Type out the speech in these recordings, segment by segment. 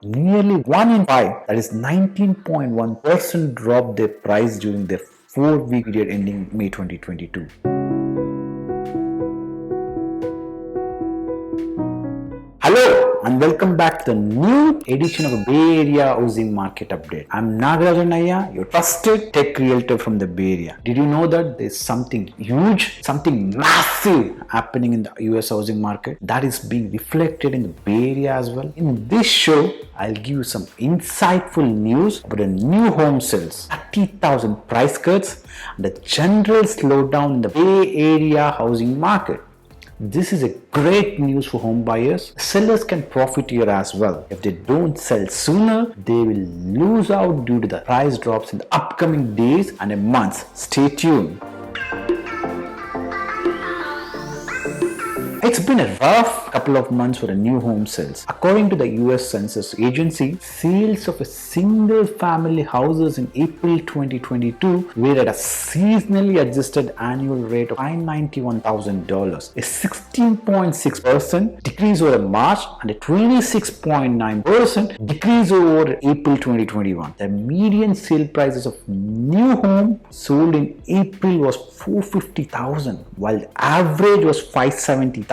Nearly 1 in 5, that is 19.1%, dropped their price during their 4-week period ending May 2022. Hello and welcome back to the new edition of a Bay Area Housing Market Update. I'm Nagaraj Annaiah, your trusted tech realtor from the Bay Area. Did you know that there's something huge, something massive happening in the US housing market that is being reflected in the Bay Area as well? In this show, I'll give you some insightful news about the new home sales, 30,000 price cuts, and the general slowdown in the Bay Area housing market. This is a great news for home buyers. Sellers can profit here as well. If they don't sell sooner, they will lose out due to the price drops in the upcoming days and months. Stay tuned. It's been a rough couple of months for the new home sales. According to the US Census Agency, sales of a single family houses in April 2022 were at a seasonally adjusted annual rate of $591,000, a 16.6% decrease over March and a 26.9% decrease over April 2021. The median sale prices of new home sold in April was $450,000, while the average was $570,000.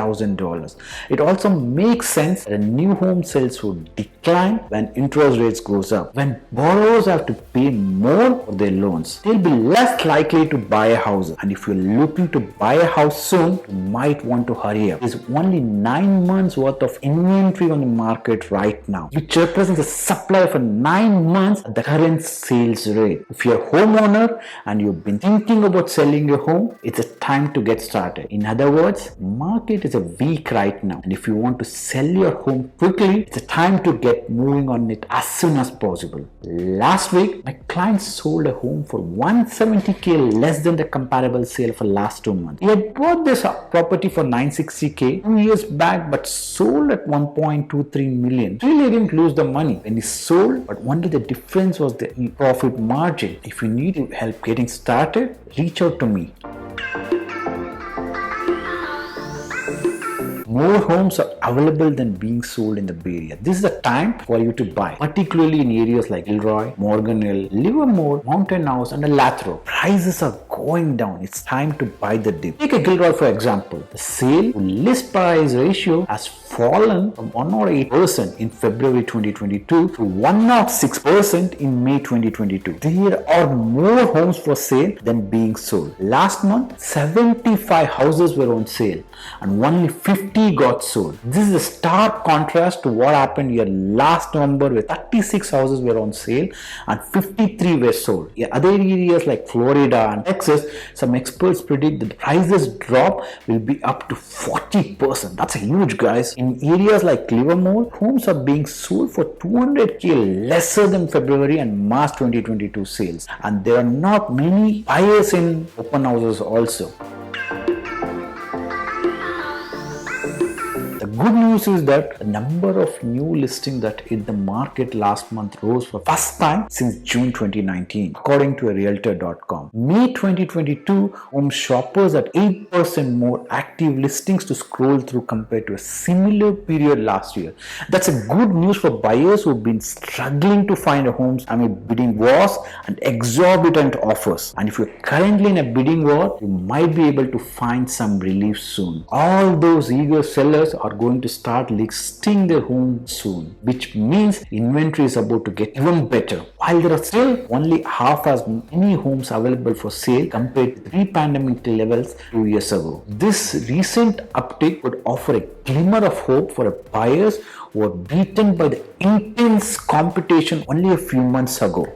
It also makes sense that new home sales would decline when interest rates goes up. When borrowers have to pay more for their loans, they'll be less likely to buy a house. And if you're looking to buy a house soon, you might want to hurry up. There's only 9 months worth of inventory on the market right now, which represents a supply for 9 months at the current sales rate. If you're a homeowner and you've been thinking about selling your home, it's a time to get started. In other words, market is a week right now, and if you want to sell your home quickly, it's a time to get moving on it as soon as possible. Last week, my client sold a home for $170,000 less than the comparable sale for last 2 months. He had bought this property for $960,000 2 years back, but sold at $1.23 million. Really didn't lose the money when he sold, but only the difference was the profit margin. If you need help getting started, reach out to me. More homes are available than being sold in the Bay Area. This is the time for you to buy, particularly in areas like Gilroy, Morgan Hill, Livermore, Mountain House, and Lathrop. Prices are going down. It's time to buy the dip. Take a Gilroy for example. The sale to list price ratio has fallen from 108% in February 2022 to 106% in May 2022. There are more homes for sale than being sold. Last month, 75 houses were on sale and only 50 got sold. This is a stark contrast to what happened here last November, where 36 houses were on sale and 53 were sold. In other areas like Florida and Texas, some experts predict that the prices drop will be up to 40%. That's huge, guys. In areas like Livermore, homes are being sold for $200,000 lesser than February and March 2022 sales, and there are not many buyers in open houses also. Good news is that the number of new listings that hit the market last month rose for first time since June 2019, according to realtor.com. May 2022, home shoppers had 8% more active listings to scroll through compared to a similar period last year. That's a good news for buyers who've been struggling to find a homes amid bidding wars and exorbitant offers. And if you're currently in a bidding war, you might be able to find some relief soon. All those eager sellers are going to start listing their home soon, which means inventory is about to get even better. While there are still only half as many homes available for sale compared to pre-pandemic levels 2 years ago, this recent uptick would offer a glimmer of hope for buyers who were beaten by the intense competition only a few months ago.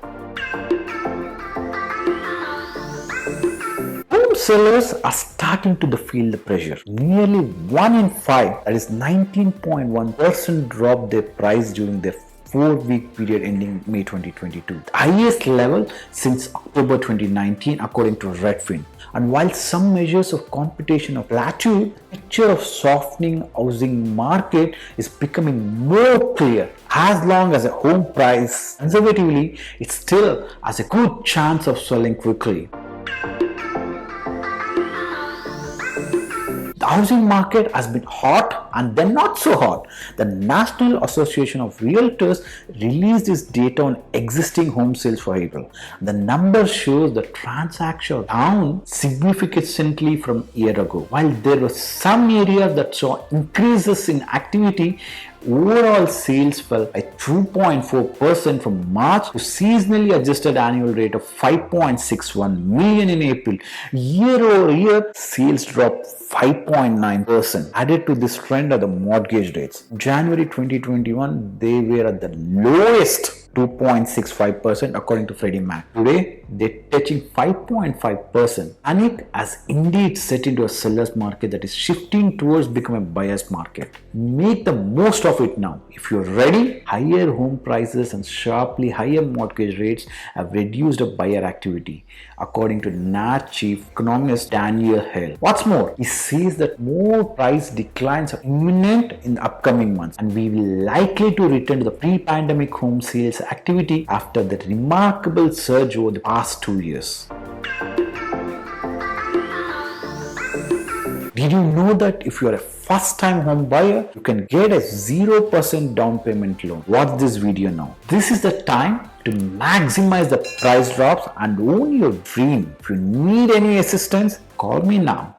Sellers are starting to feel the pressure. Nearly 1 in 5, that is 19.1%, dropped their price during their 4-week period ending May 2022, the highest level since October 2019 according to Redfin. And while some measures of competition have plateaued, the picture of softening housing market is becoming more clear. As long as a home price conservatively, it still has a good chance of selling quickly. The housing market has been hot and then not so hot. The National Association of Realtors released its data on existing home sales for April. The number shows the transactions down significantly from a year ago. While there were some areas that saw increases in activity, overall sales fell by 2.4% from March to seasonally adjusted annual rate of 5.61 million in April. Year over year, sales dropped 5.9%. Added to this trend are the mortgage rates. In January 2021, they were at the lowest 2.65% according to Freddie Mac. Today, they're touching 5.5%. Panic has indeed set into a seller's market that is shifting towards becoming a buyer's market. Make the most of it now. If you're ready, higher home prices and sharply higher mortgage rates have reduced buyer activity, according to NAT chief economist Daniel Hale. What's more, he says that more price declines are imminent in the upcoming months, and we will likely to return to the pre-pandemic home sales activity after the remarkable surge over the past 2 years. Did you know that if you are a first-time home buyer, you can get a 0% down payment loan? Watch this video now. This is the time to maximize the price drops and own your dream. If you need any assistance, call me now.